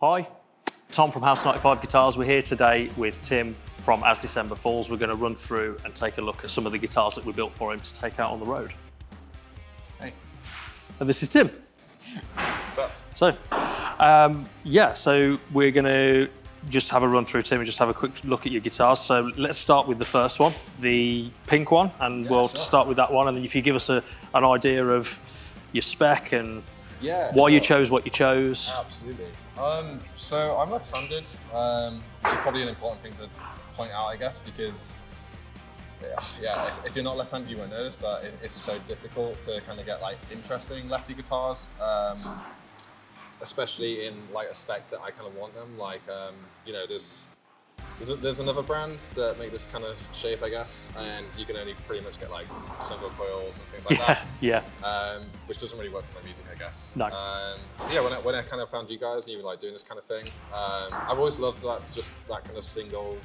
Hi, Tom from House 95 Guitars. We're here today with Tim from As December Falls. We're going to run through and take a look at some of the guitars that we built for him to take out on the road. Hey. And this is Tim. What's up? So we're going to just have a run through, Tim, and just have a quick look at your guitars. So let's start with the first one, the pink one, and we'll start with that one. And then if you give us an idea of your spec and why you chose what you chose. Absolutely. So I'm left-handed, which is probably an important thing to point out, I guess, because if you're not left-handed, you won't notice, but it's so difficult to kind of get like interesting lefty guitars, especially in like a spec that I kind of want them. Like, there's another brand that make this kind of shape, I guess, and you can only pretty much get like single coils and things like that. Yeah. Which doesn't really work for my music, I guess. No. So yeah, when I kind of found you guys and you were like doing this kind of thing, I've always loved that kind of single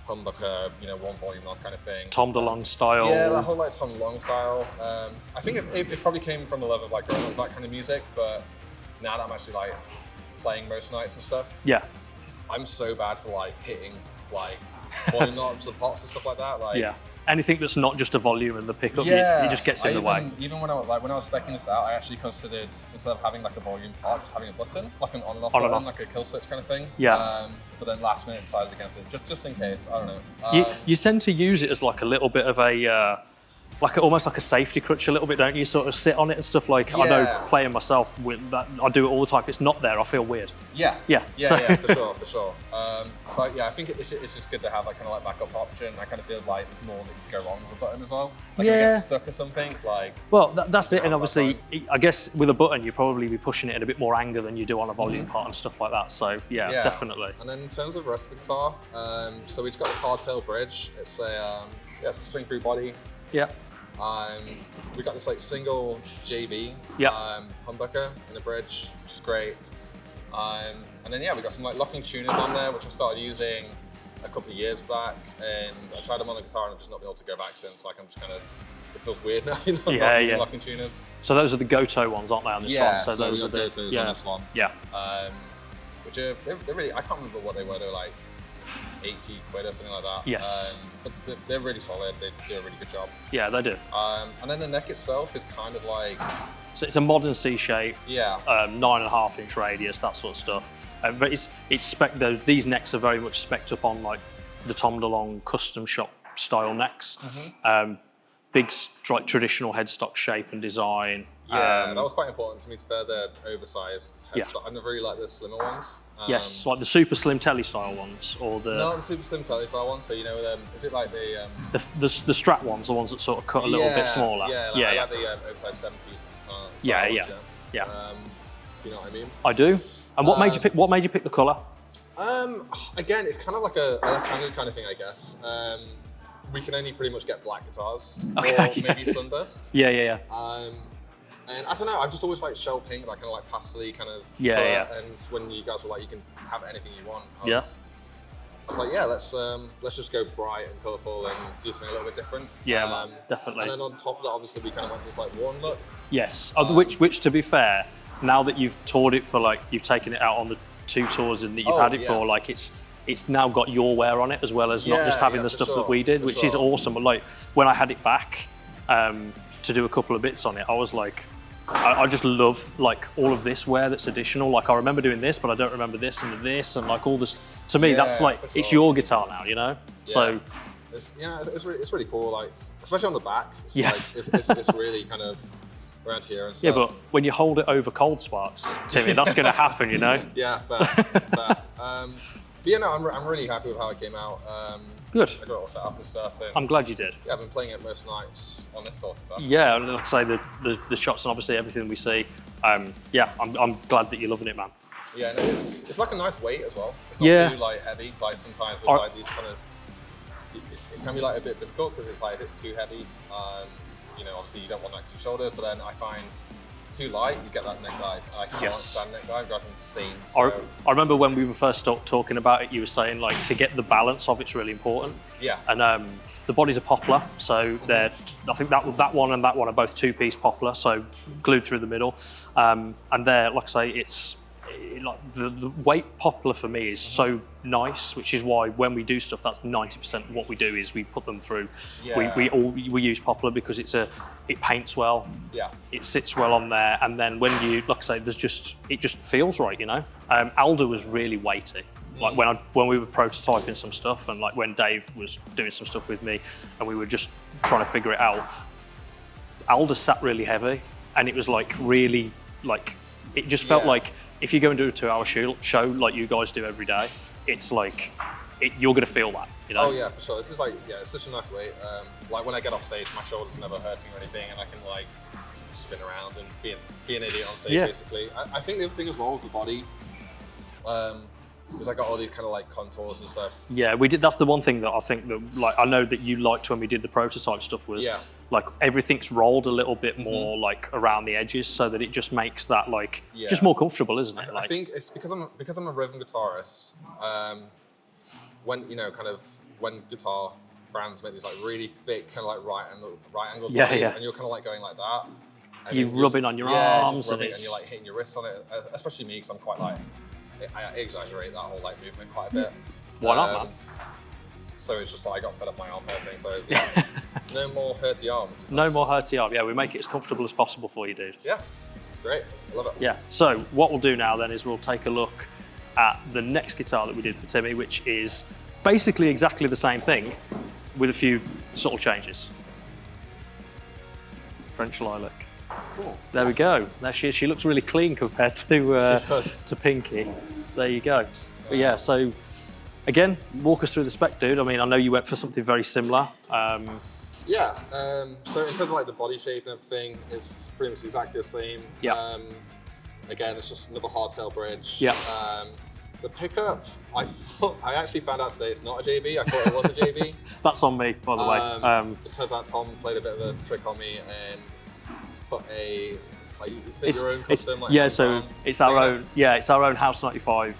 humbucker, one volume knob kind of thing. Tom DeLonge style. Yeah, that whole like Tom DeLonge style. I think it probably came from the love of like growing up with that kind of music, but now that I'm actually like playing most nights and stuff. Yeah. I'm so bad for like hitting like volume knobs and pots and stuff like that. Like, anything that's not just a volume and the pickup, it just gets in the way. Even when I was speccing this out, I actually considered, instead of having like a volume part, just having a button, like an on and off button, like a kill switch kind of thing. Yeah. But then last minute decided against it, just in case. I don't know. You tend to use it as like a little bit of a almost like a safety crutch a little bit, don't you? Sort of sit on it and stuff. Like, I know playing myself with that, I do it all the time. If it's not there, I feel weird. Yeah, for sure. So I think it's just good to have like kind of like backup option. I kind of feel like there's more that could go wrong with a button as well. Like if you get stuck or something, like. Well, that's it. And obviously, I guess with a button, you probably be pushing it in a bit more anger than you do on a volume part and stuff like that. So yeah, definitely. And then in terms of the rest of the guitar, so we've got this hardtail bridge. It's a string through body. Yeah. We got this like single JB humbucker in the bridge, which is great. And then we got some like locking tuners on there, which I started using a couple of years back, and I tried them on the guitar and I've just not been able to go back since. Like I'm just kind of, it feels weird now, not locking tuners. So those are the Goto ones, aren't they, on this one? So those are the Gotos on this one. Yeah. Which are they're really, I can't remember what they were. They were like 80 quid or something like that. Yes. But they're really solid. They do a really good job. Yeah, they do. And then the neck itself is kind of like... So it's a modern C shape. Yeah. 9.5 inch radius, that sort of stuff. But it's spec. These necks are very much specced up on like the Tom DeLonge custom shop style necks. Big like traditional headstock shape and design. Yeah, that was quite important to me to the oversized headstock. I never really like the slimmer ones. Yes, like the super slim telly style ones, or the... No, the super slim telly style ones. So is it like the... The strap ones, the ones that sort of cut a little bit smaller. Yeah, I like the oversized 70s style yeah. Ones, you know what I mean? I do. And what made you pick the colour? Again, it's kind of like a left-handed kind of thing, I guess. We can only pretty much get black guitars, or maybe sunburst. Yeah. And I don't know, I've just always liked shell pink, like kind of like pastel-y kind of. And when you guys were like, you can have anything you want, I was like, let's just go bright and colourful and do something a little bit different. Yeah, definitely. And then on top of that, obviously, we kind of went this like worn look. Yes, which to be fair, now that you've toured it for like, you've taken it out on the 2 tours and that you've had it for, like it's now got your wear on it as well as not just having the stuff that we did, which is awesome. But like when I had it back to do a couple of bits on it, I was like, I just love like all of this wear that's additional. Like I remember doing this, but I don't remember this and like all this. To me, that's like it's your guitar now, Yeah. So it's really cool. Like especially on the back. It's really kind of around here and stuff. Yeah, but when you hold it over cold sparks, Timmy, that's going to happen, Yeah, fair. I'm really happy with how it came out. Good. I got it all set up and stuff. And I'm glad you did. Yeah, I've been playing it most nights on this tour. Yeah, like I say, the shots and obviously everything we see. I'm glad that you're loving it, man. Yeah, no, it's like a nice weight as well. It's not too like heavy. Like sometimes with like these kind of, it can be like a bit difficult because it's like if it's too heavy, obviously you don't want that to your shoulders. But then I find too light, you get that neck dive. I can't stand neck dive, it drives me insane. So. I remember when we were first talking about it, you were saying like to get the balance of it's really important. Yeah. And the body's a poplar, so I think that one and that one are both 2-piece poplar, so glued through the middle. And they're, like I say, it's like the weight poplar for me is so nice, which is why when we do stuff, that's 90% of what we do is we put them through. Yeah. We use poplar because it paints well. Yeah. It sits well on there, and then when you, like I say, it just feels right, you know. Alder was really weighty. Like when we were prototyping some stuff, and like when Dave was doing some stuff with me, and we were just trying to figure it out. Alder sat really heavy, and it was like really like it just felt like if you go and do a 2-hour show like you guys do every day, it's like you're gonna feel that, you know. Oh yeah, for sure. This is like it's such a nice weight. Like when I get off stage, my shoulders are never hurting or anything, and I can like spin around and be an idiot on stage basically. I think the other thing as well with the body. Because I got all these kind of like contours and stuff. Yeah, we did. That's the one thing that I think that like I know that you liked when we did the prototype stuff was like everything's rolled a little bit more like around the edges, so that it just makes that like just more comfortable, isn't it? I think it's because I'm a rhythm guitarist. When you know, kind of when guitar brands make these like really thick kind of like right angled bodies, and you're kind of like going like that. And you're rubbing on your arms, and you're like hitting your wrists on it. Especially me, because I'm quite like. I exaggerate that whole like movement quite a bit. Why not, man? So it's just like I got fed up my arm hurting. So no more hurty arm. No more hurty arm. Yeah, we make it as comfortable as possible for you, dude. Yeah, it's great. I love it. Yeah. So what we'll do now then is we'll take a look at the next guitar that we did for Timmy, which is basically exactly the same thing with a few subtle changes. French lilac. Cool. There we go. There she looks really clean compared to Pinky. There you go. But yeah, so again, walk us through the spec, dude. I mean, I know you went for something very similar. So in terms of like the body shape and everything, it's pretty much exactly the same. Yeah. Again, it's just another hardtail bridge. Yeah. The pickup, I actually found out today it's not a JB. I thought it was a JB. That's on me, by the way. It turns out Tom played a bit of a trick on me and put a your own custom. It's our own. Yeah, it's our own House 95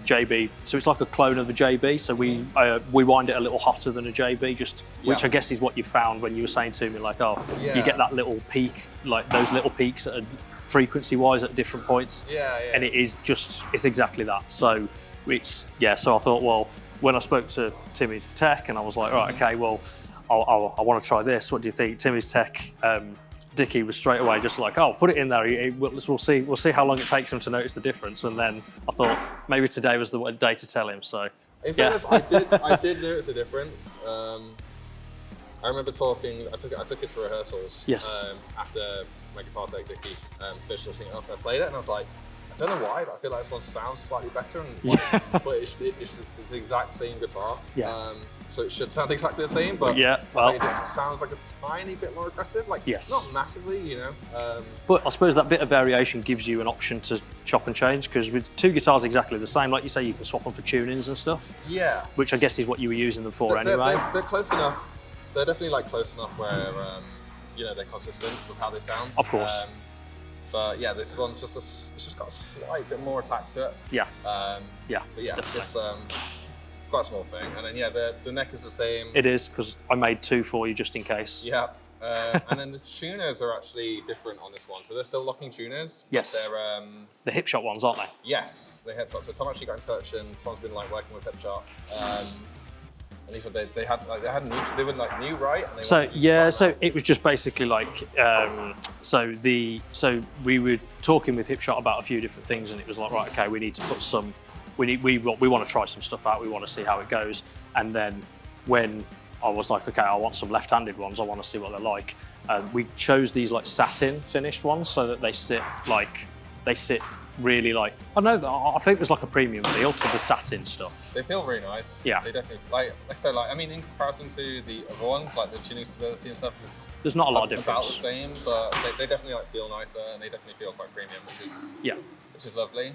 JB. So it's like a clone of the JB. So we wind it a little hotter than a JB, which I guess is what you found when you were saying to me, like, you get that little peak, like those little peaks at frequency-wise at different points. And it's exactly that. So So I thought, well, when I spoke to Timmy's tech, and I was like, right, okay, well, I want to try this. What do you think? Timmy's tech. Dickie was straight away just like, put it in there. We'll see how long it takes him to notice the difference. And then I thought maybe today was the day to tell him. So, in fairness, I did notice a difference. I remember talking. I took it to rehearsals. Yes. After my guitar tech Dickie finished listening it up, and I played it, and I was like, I don't know why, but I feel like this one sounds slightly better. But it's the exact same guitar. Yeah. So it should sound exactly the same, but it just sounds like a tiny bit more aggressive. Like, not massively, you know. But I suppose that bit of variation gives you an option to chop and change, because with two guitars exactly the same, like you say, you can swap them for tunings and stuff. Yeah. Which I guess is what you were using them for anyway. They're close enough. They're definitely like close enough where they're consistent with how they sound. Of course. But yeah, this one's it's just got a slight bit more attack to it. Yeah. But yeah, definitely. it's quite a small thing. And then the neck is the same. It is, because I made two for you just in case. Yeah. And then the tuners are actually different on this one. So they're still locking tuners. Yes. They're the Hipshot ones, aren't they? Yes, they Hipshot. So Tom actually got in touch, and Tom's been like working with Hipshot. And he said they were new, right? And so it was just basically like so we were talking with Hipshot about a few different things, and it was like, right, okay, we need to put some. We want to try some stuff out. We want to see how it goes. And then when I was like, okay, I want some left-handed ones. I want to see what they're like. We chose these like satin finished ones, so that they sit really like, I think there's like a premium feel to the satin stuff. They feel really nice. Yeah. They definitely, like I said, I mean, in comparison to the other ones, like the tuning stability and stuff, there's not a lot of difference. About the same, but they definitely like feel nicer, and they definitely feel quite premium, which is lovely.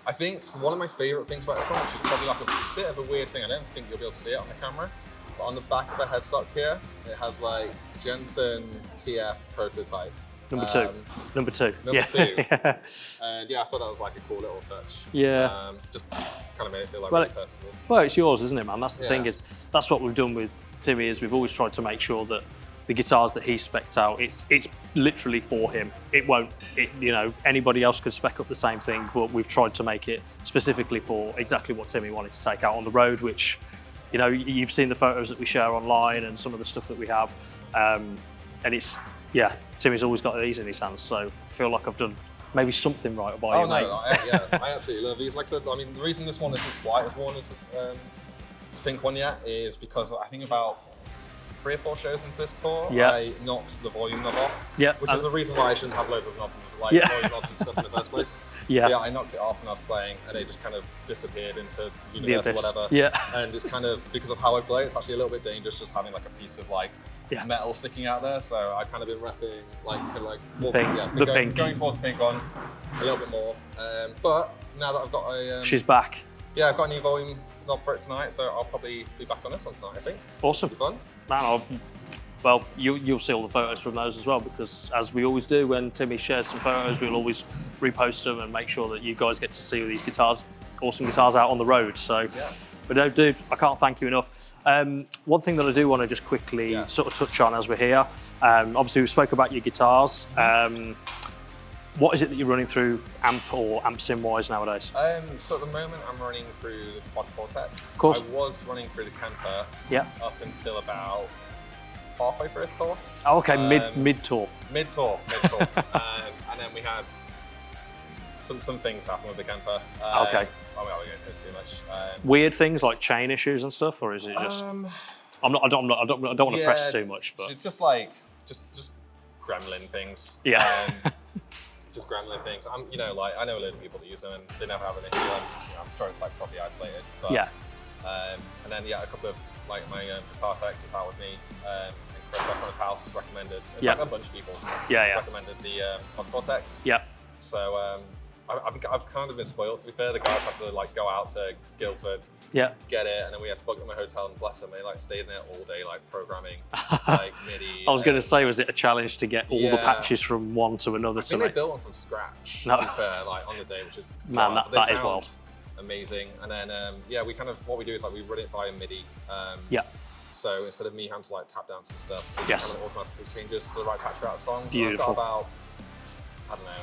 I think one of my favorite things about this one, which is probably like a bit of a weird thing, I don't think you'll be able to see it on the camera, but on the back of the headstock here, it has like Jensen TF prototype. Number two. Number two. Yeah. And yeah, I thought that was like a cool little touch. Yeah. Just kind of made it feel like really personal. Well, it's yours, isn't it, man? That's the thing, is that's what we've done with Timmy, is we've always tried to make sure that the guitars that he spec'd out, it's literally for him. It won't, anybody else could spec up the same thing, but we've tried to make it specifically for exactly what Timmy wanted to take out on the road, which, you've seen the photos that we share online and some of the stuff that we have. And it's, Timmy's always got these in his hands, so I feel like I've done maybe something right by you, mate. I absolutely love these. Like I said, I mean, the reason this one isn't quite as worn as this pink one yet is because I think about 3 or 4 shows into this tour, I knocked the volume knob off, which is the reason why I shouldn't have loads of knobs, volume knobs and stuff in the first place. I knocked it off when I was playing, and it just kind of disappeared into the universe or whatever. And it's kind of, because of how I play, it's actually a little bit dangerous just having like a piece of metal sticking out there. So I've kind of been repping going towards the pink one a little bit more. But now that I've got a she's back. Yeah, I've got a new volume knob for it tonight, so I'll probably be back on this one tonight, I think. Awesome. It'll be fun. Man, well, you'll see all the photos from those as well, because as we always do when Timmy shares some photos, we'll always repost them and make sure that you guys get to see these awesome guitars out on the road. So, but no, dude, I can't thank you enough. One thing that I do want to just quickly sort of touch on as we're here, obviously we spoke about your guitars. What is it that you're running through amp or amp sim wise nowadays? So at the moment I'm running through the Quad Cortex. Of course. I was running through the Kemper up until about halfway through this tour. Oh, okay, mid-tour. Mid-tour. And then we had some things happen with the Kemper. Okay. I won't go into too much. Weird things like chain issues and stuff, or is it just? I don't want to press too much, but just gremlin things. Just gremlin things. I know a load of people that use them and they never have an issue. I'm sure it's properly isolated. But, and then a couple of my guitar tech is out with me. And Chris from Camphaus recommended. In fact, a bunch of people recommended the Quad Cortex. So I've kind of been spoiled, to be fair. The guys had to go out to Guildford, get it, and then we had to book them a hotel, and bless them, they stayed in there all day programming MIDI. I was going to say, was it a challenge to get all the patches from one to another? I think they built them from scratch, to be fair, on the day, which is that is wild. Amazing. And then we kind of, what we do is we run it via MIDI. So instead of me having to tap dance and stuff, it just kind of automatically changes to the right patch route songs. Beautiful. I've got about, I don't know,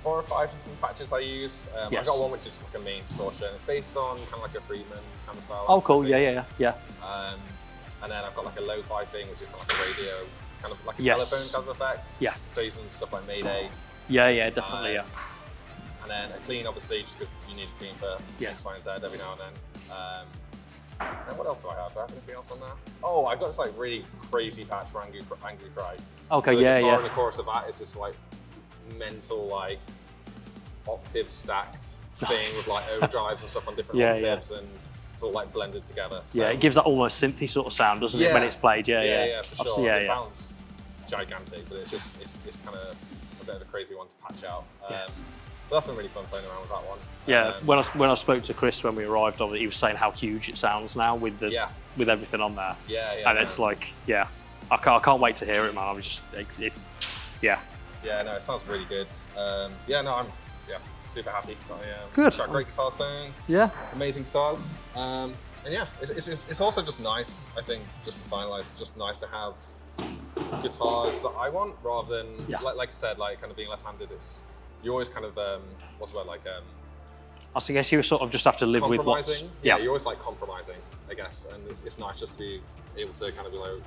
4 or 5 different patches I use. I've got one which is a main distortion. It's based on kind of a Friedman kind of style. Oh, cool. Yeah. And then I've got a lo-fi thing, which is kind of a radio, kind of like a telephone kind of effect. So using stuff like Mayday. Definitely. And then a clean, obviously, just because you need a clean for X, Y, and Z every now and then. And what else do I have? Do I have anything else on there? Oh, I've got this really crazy patch for Angry Cry. Okay, so the guitar and the chorus of that is this mental octave stacked thing with overdrives and stuff on different octaves, and it's all blended together. So. It gives that almost synthy sort of sound, doesn't it, when it's played? Yeah, for sure. It sounds gigantic, but it's kind of a bit of a crazy one to patch out. But that's been really fun playing around with that one. When I spoke to Chris when we arrived, he was saying how huge it sounds now with with everything on there. And it's I can't wait to hear it, man. No, it sounds really good. I'm super happy. Good. Got great guitar tone. Amazing guitars. And it's also just nice, I think, just to finalize, it's just nice to have guitars that I want rather than, like I said, kind of being left-handed. You're always kind of, what's the word, I guess you sort of just have to live with what's... You're always compromising, I guess. And it's nice just to be able to kind of be I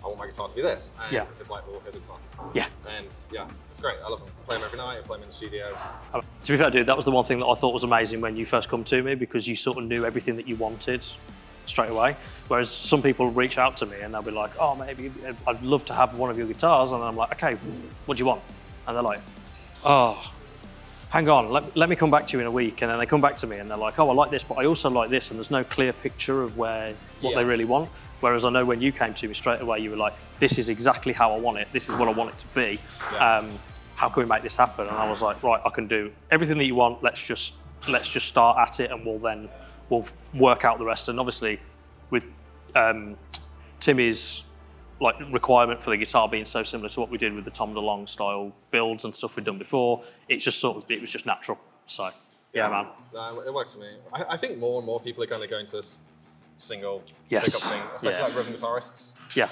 want my guitar to be this. And it's well, here's a guitar. And it's great. I love them. I play them every night. I play them in the studio. To be fair, dude, that was the one thing that I thought was amazing when you first come to me, because you sort of knew everything that you wanted straight away. Whereas some people reach out to me and they'll be like, oh, maybe I'd love to have one of your guitars. And I'm like, okay, what do you want? And they're like, oh, hang on, let me come back to you in a week. And then they come back to me and they're like, oh, I like this, but I also like this. And there's no clear picture of what they really want. Whereas I know when you came to me straight away, you were like, this is exactly how I want it. This is what I want it to be. How can we make this happen? And I was like, right, I can do everything that you want. Let's just start at it, and we'll work out the rest. And obviously with Timmy's requirement for the guitar being so similar to what we did with the Tom DeLonge style builds and stuff we'd done before, it was just natural. So man. It works for me. I think more and more people are kind of going to this single Yes. pickup thing, especially like rhythm guitarists. Yeah.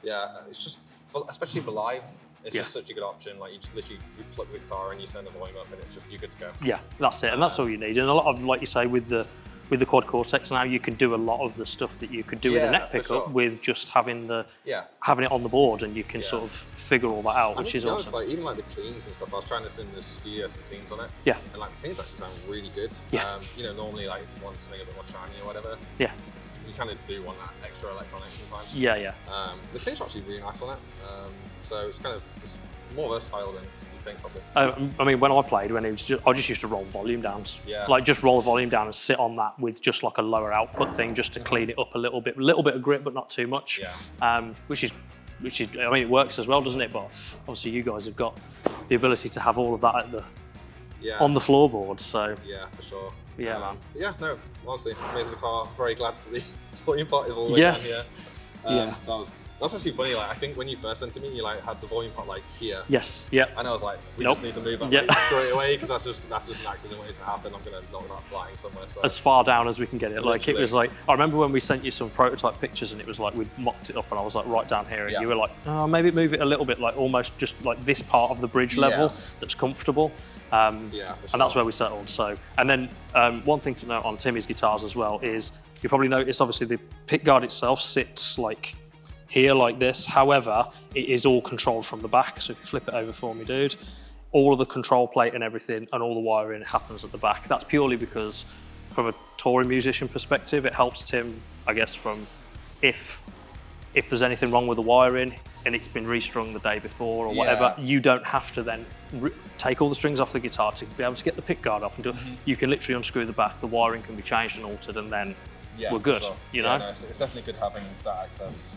Yeah, it's just, especially for live, it's just such a good option. Like you just literally plug the guitar and you turn the volume up and it's just, you're good to go. Yeah, that's it, and that's all you need. And a lot of, like you say, with the quad cortex now, you can do a lot of the stuff that you could do with a neck pickup with just having having it on the board, and you can sort of figure all that out, which is awesome. Like, even like the cleans and stuff, I was trying this in the studio, some cleans on it. Yeah. And like the cleans actually sound really good. Yeah. You know, normally like one something a bit more shiny or whatever. Yeah. You kind of do want that extra electronics sometimes. Yeah, yeah. The cleans are actually really nice on it. So it's kind of, it's more versatile than you think probably. I mean, when I played, I just used to roll volume downs. Yeah. Like just roll the volume down and sit on that with just like a lower output thing, just to clean it up a little bit of grip, but not too much. Yeah. Which is, I mean, it works as well, doesn't it? But obviously, you guys have got the ability to have all of that at the on the floorboard. So yeah, for sure. Yeah, man. Yeah, no, honestly, amazing guitar. Very glad that the volume part is all the way down here. That's actually funny. Like, I think when you first sent to me, you like had the volume part like here. Yes. Yeah. And I was like, we just need to move that like, straight away, because that's just an accident waiting to happen. I'm gonna knock that flying somewhere. So. As far down as we can get it. Literally. Like it was like, I remember when we sent you some prototype pictures, and it was like we'd mocked it up, and I was like right down here, and you were like, oh, maybe move it a little bit, like almost just like this part of the bridge level that's comfortable. Yeah, for sure. And that's where we settled. So, and then one thing to note on Timmy's guitars as well is you probably notice obviously the pick guard itself sits like here like this. However, it is all controlled from the back. So if you flip it over for me, dude, all of the control plate and everything and all the wiring happens at the back. That's purely because from a touring musician perspective, it helps Tim, I guess, from if there's anything wrong with the wiring and it's been restrung the day before or whatever, you don't have to then take all the strings off the guitar to be able to get the pick guard off and do it. You can literally unscrew the back, the wiring can be changed and altered, and then we're good, you know? No, it's definitely good having that access,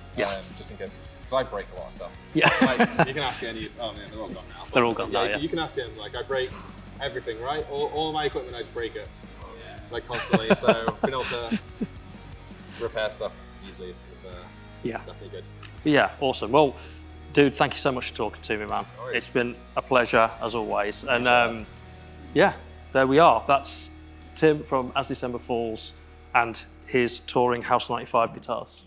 just in case, because I break a lot of stuff. Yeah. Like, you can ask any, oh man, they're all gone now. They're all gone now, You can ask him, like, I break everything, right? All my equipment, I just break it, like, constantly, so being able to repair stuff easily is definitely good. Yeah, awesome. Well, dude, thank you so much for talking to me, man. It's been a pleasure, as always. And yeah, there we are. That's Tim from As December Falls and his touring House 95 guitars.